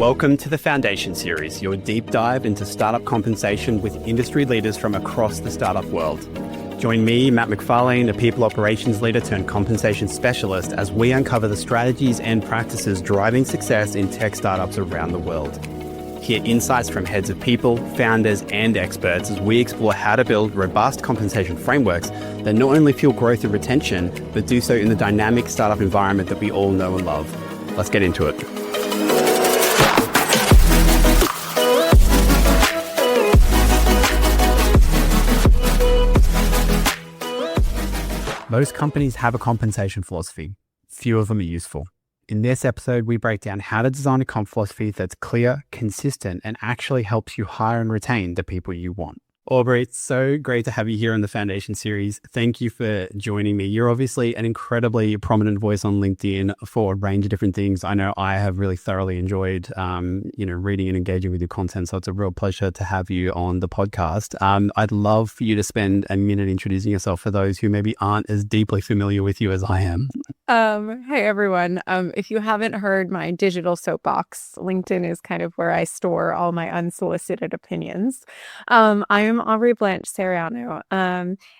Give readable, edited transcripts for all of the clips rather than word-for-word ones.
Welcome to the Foundation Series, your deep dive into startup compensation with industry leaders from across the startup world. Join me, Matt McFarlane, a people operations leader turned compensation specialist, as we uncover the strategies and practices driving success in tech startups around the world. Hear insights from heads of people, founders, and experts as we explore how to build robust compensation frameworks that not only fuel growth and retention, but do so in the dynamic startup environment that we all know and love. Let's get into it. Most companies have a compensation philosophy. Few of them are useful. In this episode, we break down how to design a comp philosophy that's clear, consistent, and actually helps you hire and retain the people you want. Aubrey, it's so great to have you here on the Foundation Series. Thank you for joining me. You're obviously an incredibly prominent voice on LinkedIn for a range of different things. I know I have really thoroughly enjoyed, reading and engaging with your content. So it's a real pleasure to have you on the podcast. I'd love for you to spend a minute introducing yourself for those who maybe aren't as deeply familiar with you as I am. Hey, everyone. If you haven't heard my digital soapbox, LinkedIn is kind of where I store all my unsolicited opinions. I am Aubrey Blanche-Serellano,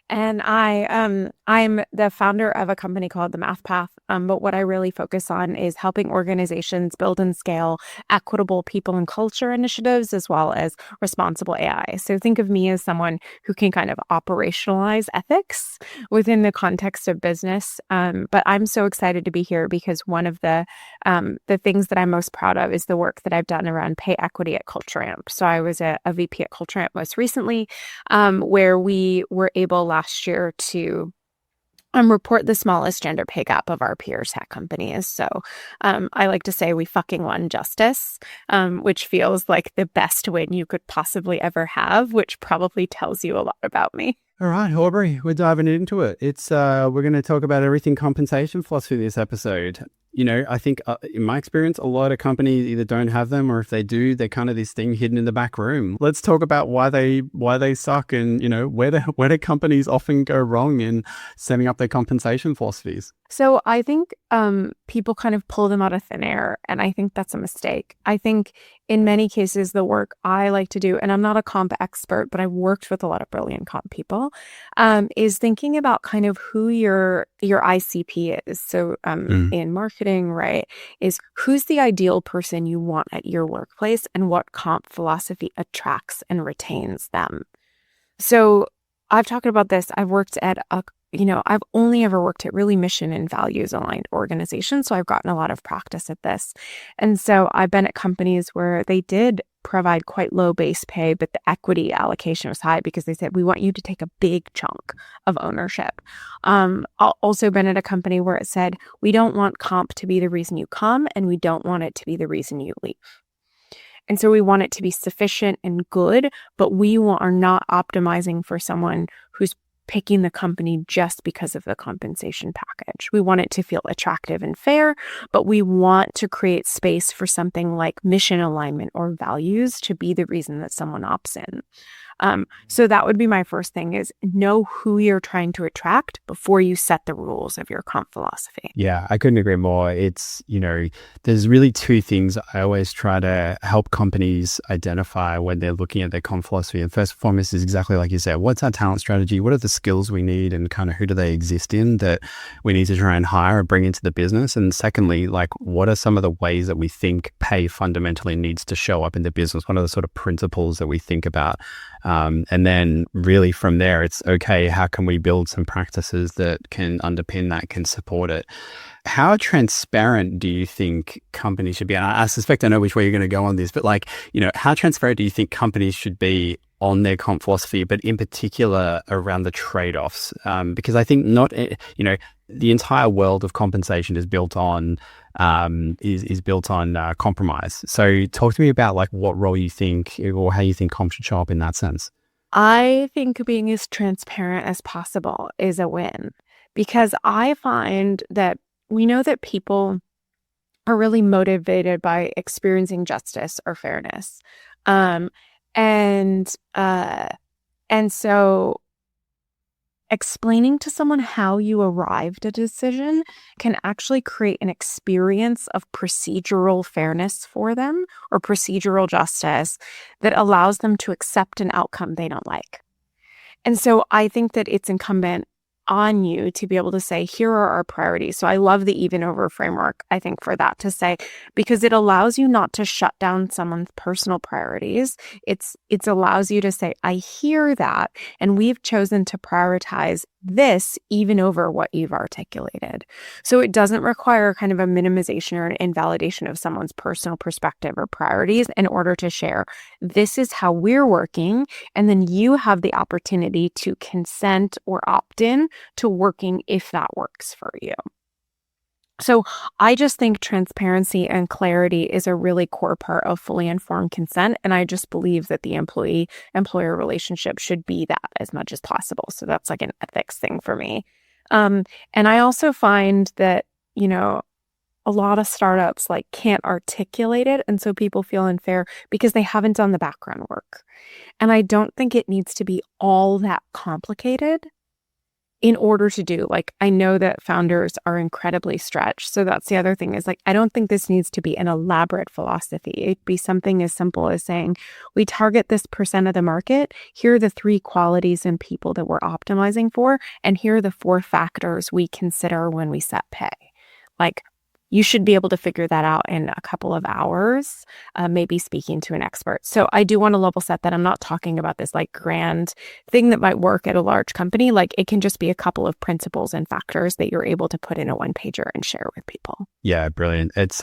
and I'm the founder of a company called the MathPath. But what I really focus on is helping organizations build and scale equitable people and culture initiatives, as well as responsible AI. So think of me as someone who can kind of operationalize ethics within the context of business. But I'm so excited to be here because one of the things that I'm most proud of is the work that I've done around pay equity at Culture Amp. So I was a VP at Culture Amp most recently, where we were able last year to report the smallest gender pay gap of our peers at companies. So I like to say we fucking won justice, which feels like the best win you could possibly ever have, which probably tells you a lot about me. All right, Aubrey, we're diving into it. It's we're going to talk about everything compensation philosophy this episode. You know, I think in my experience, a lot of companies either don't have them, or if they do, they're kind of this thing hidden in the back room. Let's talk about why they suck, and where do companies often go wrong in setting up their compensation philosophies. So I think people kind of pull them out of thin air, and I think that's a mistake. I think in many cases, the work I like to do, and I'm not a comp expert, but I've worked with a lot of brilliant comp people, is thinking about kind of who your ICP is. So in marketing, right, is who's the ideal person you want at your workplace, and what comp philosophy attracts and retains them. So I've talked about this. I've worked at I've only ever worked at really mission and values aligned organizations. So I've gotten a lot of practice at this. And so I've been at companies where they did provide quite low base pay, but the equity allocation was high because they said, we want you to take a big chunk of ownership. I've also been at a company where it said, we don't want comp to be the reason you come, and we don't want it to be the reason you leave. And so we want it to be sufficient and good, but we are not optimizing for someone who's picking the company just because of the compensation package. We want it to feel attractive and fair, but we want to create space for something like mission alignment or values to be the reason that someone opts in. So that would be my first thing, is know who you're trying to attract before you set the rules of your comp philosophy. Yeah, I couldn't agree more. It's, there's really two things I always try to help companies identify when they're looking at their comp philosophy. And first and foremost is exactly like you said, what's our talent strategy? What are the skills we need, and kind of who do they exist in that we need to try and hire or bring into the business? And secondly, like, what are some of the ways that we think pay fundamentally needs to show up in the business? What are the sort of principles that we think about? And then really from there, it's okay, how can we build some practices that can underpin that, can support it? How transparent do you think companies should be? And I suspect I know which way you're going to go on this, but how transparent do you think companies should be on their comp philosophy, but in particular around the trade-offs? Because I think the entire world of compensation is built on compromise. So talk to me about what role you think, or how you think comp should show up in that sense. I think being as transparent as possible is a win, because I find that we know that people are really motivated by experiencing justice or fairness. And so explaining to someone how you arrived at a decision can actually create an experience of procedural fairness for them or procedural justice that allows them to accept an outcome they don't like. And so I think that it's incumbent on you to be able to say, here are our priorities. So I love the even over framework, I think, for that to say, because it allows you not to shut down someone's personal priorities. It allows you to say, I hear that, and we've chosen to prioritize this even over what you've articulated. So it doesn't require kind of a minimization or an invalidation of someone's personal perspective or priorities in order to share, this is how we're working. And then you have the opportunity to consent or opt in to working if that works for you. So I just think transparency and clarity is a really core part of fully informed consent. And I just believe that the employee-employer relationship should be that as much as possible. So that's like an ethics thing for me. And I also find that, a lot of startups can't articulate it. And so people feel unfair because they haven't done the background work. And I don't think it needs to be all that complicated in order to do. I know that founders are incredibly stretched. So that's the other thing is I don't think this needs to be an elaborate philosophy. It'd be something as simple as saying, we target this % of the market. Here are the 3 qualities in people that we're optimizing for. And here are the 4 factors we consider when we set pay. You should be able to figure that out in a couple of hours, maybe speaking to an expert. So I do want to level set that I'm not talking about this grand thing that might work at a large company. It can just be a couple of principles and factors that you're able to put in a 1-pager and share with people. Yeah, brilliant. It's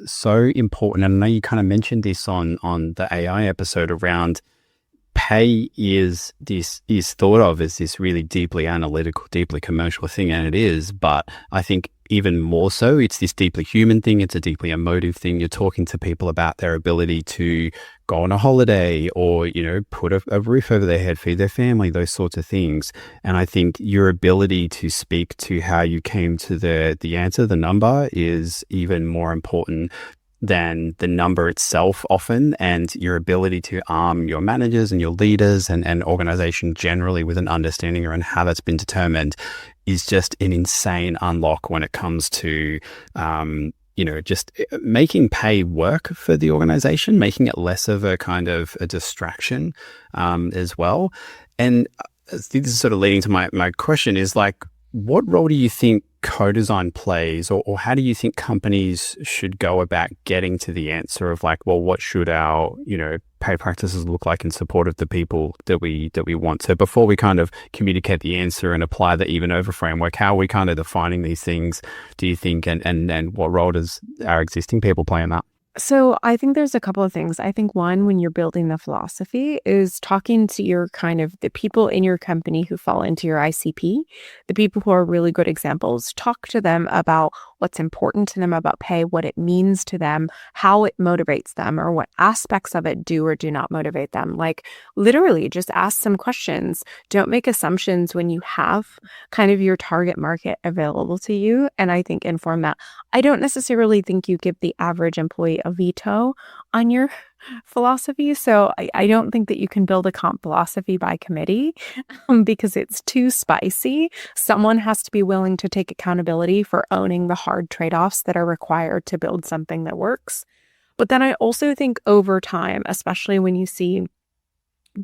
so important. And I know you kind of mentioned this on the AI episode around pay is thought of as this really deeply analytical, deeply commercial thing, and it is. But I think even more so, it's this deeply human thing. It's a deeply emotive thing. You're talking to people about their ability to go on a holiday or, put a roof over their head, feed their family, those sorts of things. And I think your ability to speak to how you came to the answer, the number, is even more important than the number itself often, and your ability to arm your managers and your leaders and organization generally with an understanding around how that's been determined is just an insane unlock when it comes to, just making pay work for the organization, making it less of a kind of a distraction as well. And this is sort of leading to my question is what role do you think co-design plays, or how do you think companies should go about getting to the answer of what should our, pay practices look like in support of the people that we want? So before we kind of communicate the answer and apply the even over framework, how are we kind of defining these things, do you think, and what role does our existing people play in that? So I think there's a couple of things. I think one, when you're building the philosophy, is talking to your the people in your company who fall into your ICP, the people who are really good examples. Talk to them about what's important to them about pay, what it means to them, how it motivates them, or what aspects of it do or do not motivate them. Literally just ask some questions. Don't make assumptions when you have kind of your target market available to you. And I think inform that. I don't necessarily think you give the average employee a veto on your philosophy. So I don't think that you can build a comp philosophy by committee because it's too spicy. Someone has to be willing to take accountability for owning the hard trade-offs that are required to build something that works. But then I also think over time, especially when you see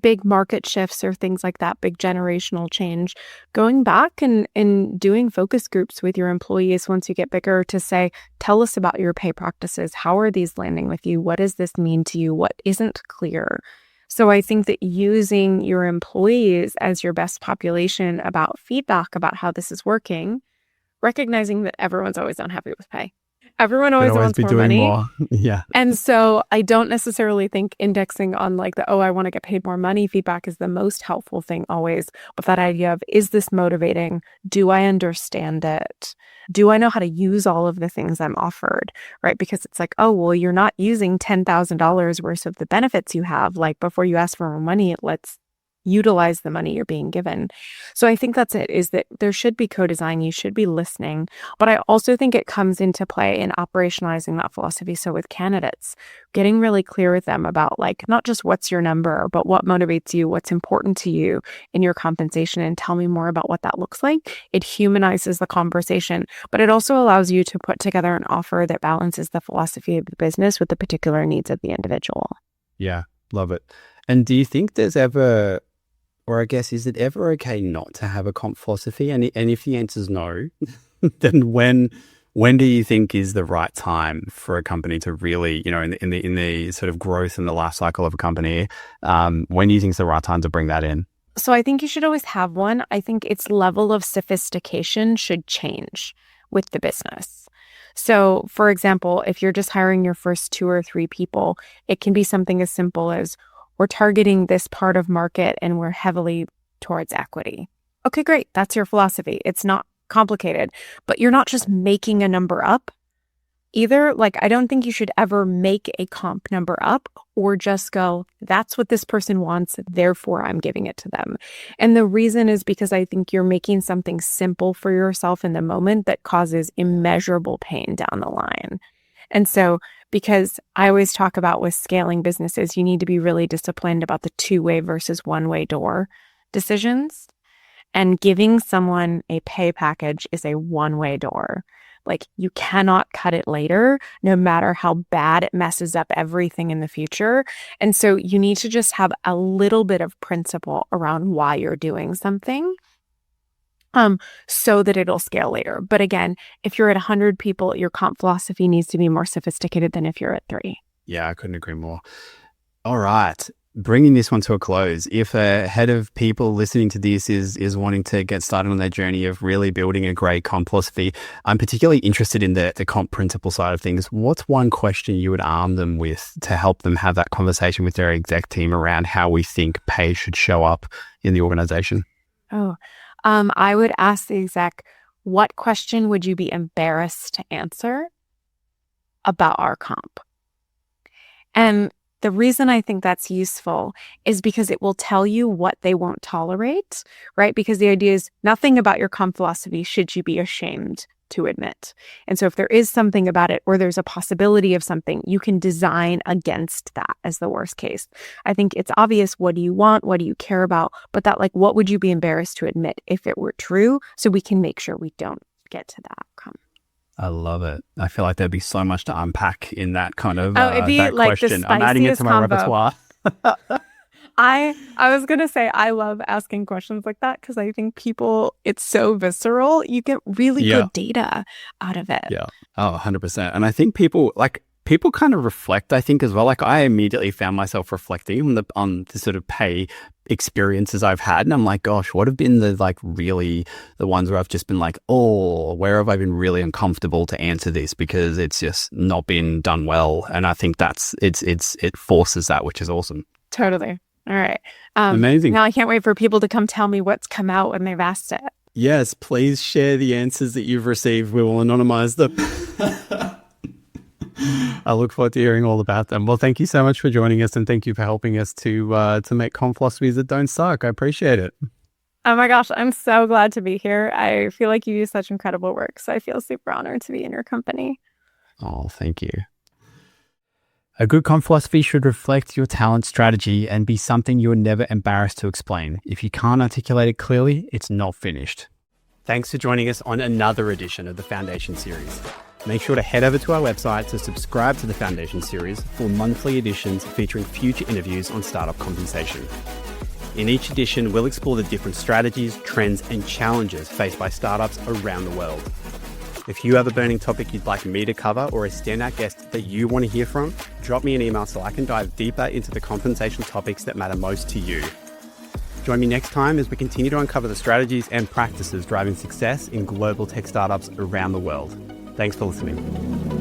big market shifts or things like that, big generational change, going back and doing focus groups with your employees once you get bigger to say, tell us about your pay practices. How are these landing with you? What does this mean to you? What isn't clear? So I think that using your employees as your best population about feedback about how this is working, recognizing that everyone's always unhappy with pay. Everyone always wants more money. More. Yeah. And so I don't necessarily think indexing on I want to get paid more money feedback is the most helpful thing always. But that idea of, is this motivating? Do I understand it? Do I know how to use all of the things I'm offered? Right? Because it's you're not using $10,000 worth of the benefits you have. Before you ask for more money, let's utilize the money you're being given. So I think that's it, is that there should be co-design. You should be listening. But I also think it comes into play in operationalizing that philosophy. So with candidates, getting really clear with them about like, not just what's your number, but what motivates you, what's important to you in your compensation, and tell me more about what that looks like. It humanizes the conversation, but it also allows you to put together an offer that balances the philosophy of the business with the particular needs of the individual. Yeah, love it. And do you think there's ever, or I guess, is it ever okay not to have a comp philosophy? And if the answer is no, then when do you think is the right time for a company to really, in the sort of growth and the life cycle of a company, when do you think is the right time to bring that in? So I think you should always have one. I think its level of sophistication should change with the business. So for example, if you're just hiring your first 2 or 3 people, it can be something as simple as, we're targeting this part of market and we're heavily towards equity. Okay, great. That's your philosophy. It's not complicated, but you're not just making a number up either. Like, I don't think you should ever make a comp number up or just go, that's what this person wants, therefore I'm giving it to them. And the reason is because I think you're making something simple for yourself in the moment that causes immeasurable pain down the line. And so, because I always talk about with scaling businesses, you need to be really disciplined about the 2-way versus 1-way door decisions. And giving someone a pay package is a 1-way door. Like, you cannot cut it later, no matter how bad it messes up everything in the future. And so you need to just have a little bit of principle around why you're doing something, so that it'll scale later. But again, if you're at 100 people, your comp philosophy needs to be more sophisticated than if you're at 3. Yeah, I couldn't agree more. All right. Bringing this one to a close, if a head of people listening to this is wanting to get started on their journey of really building a great comp philosophy, I'm particularly interested in the comp principle side of things. What's one question you would arm them with to help them have that conversation with their exec team around how we think pay should show up in the organization? I would ask the exec, what question would you be embarrassed to answer about our comp? And the reason I think that's useful is because it will tell you what they won't tolerate, right? Because the idea is nothing about your comp philosophy should you be ashamed to admit. And so if there is something about it or there's a possibility of something, you can design against that as the worst case. I think it's obvious, what do you want? What do you care about? But that, like, what would you be embarrassed to admit if it were true, so we can make sure we don't get to that outcome. I love it. I feel like there'd be so much to unpack in that kind of it'd be that like question. the I'm adding it to my combo. repertoire. I was going to say, I love asking questions like that because I think it's so visceral. You get really good data out of it. Yeah. Oh, 100%. And I think people kind of reflect, I think, as well. Like, I immediately found myself reflecting on the sort of pay experiences I've had. And I'm like, gosh, what have been the ones where I've just been like, oh, where have I been really uncomfortable to answer this because it's just not been done well. And I think it forces that, which is awesome. Totally. All right. Amazing. Now I can't wait for people to come tell me what's come out when they've asked it. Yes, please share the answers that you've received. We will anonymize them. I look forward to hearing all about them. Well, thank you so much for joining us, and thank you for helping us to make comp philosophies that don't suck. I appreciate it. Oh my gosh, I'm so glad to be here. I feel like you do such incredible work, so I feel super honored to be in your company. Oh, thank you. A good comp philosophy should reflect your talent strategy and be something you're never embarrassed to explain. If you can't articulate it clearly, it's not finished. Thanks for joining us on another edition of the Foundation Series. Make sure to head over to our website to subscribe to the Foundation Series for monthly editions featuring future interviews on startup compensation. In each edition, we'll explore the different strategies, trends, and challenges faced by startups around the world. If you have a burning topic you'd like me to cover or a standout guest that you want to hear from, drop me an email so I can dive deeper into the compensation topics that matter most to you. Join me next time as we continue to uncover the strategies and practices driving success in global tech startups around the world. Thanks for listening.